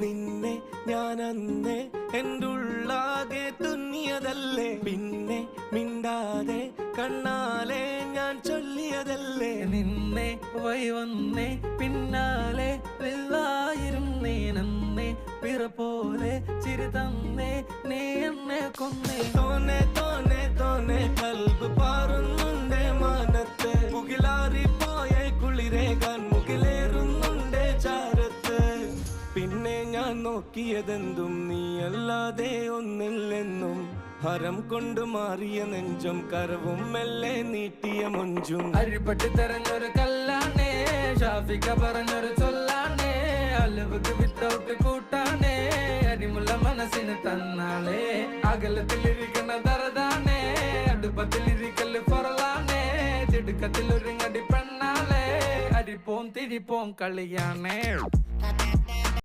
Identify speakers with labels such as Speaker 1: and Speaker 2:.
Speaker 1: നിന്നെ ഞാൻ അന്നേ എൻ്റെ ഉള്ളാകെ തുന്നിയതല്ലേ, പിന്നെ മിണ്ടാതെ കണ്ണാലെ ഞാൻ ചൊല്ലിയതല്ലേ.
Speaker 2: നിന്നെ വഴി വന്നേ പിന്നാലെ വെള്ളായിരുന്നേ നന്നേ പിറ പോലെ ചിരി തന്നേ നീ എന്നെ കൊന്നേ.
Speaker 1: തോനെ തോനെ തോനെ കൽബ് പാറുന്നുണ്ട് മാനത്ത്, മുകിലാറിപ്പോയ കുളിരേകാൻ മുകിലേറുന്നുണ്ട് ചാരത്ത്. പിന്നെ ഞാൻ നോക്കിയതെന്തും നീയല്ലാതെ ഒന്നില്ലെന്നും, ഹരം കൊണ്ട് മാറിയ നെഞ്ചും കരവും മെല്ലെ നീട്ടിയ മൊഞ്ചും.
Speaker 2: അരിപ്പട്ടി തെരഞ്ഞൊരു കല്ലാണേ, ഷാഫിക്ക പറഞ്ഞൊരു ചൊല്ലാണേ, അലവുക്ക് വിത്തൗട്ട് കൂട്ടാണേ, അരിമുള്ള മനസ്സിന് തന്നാളേ. അകലത്തിലിരിക്കണ ദറദാണേ, അടുപ്പത്തിലിരിക്കല് പൊറലാണേ, തിടുക്കത്തിലൊരുങ്ങടി പെണ്ണാളേ, അരിപ്പോം തിരിപ്പോം കളിയാണേ.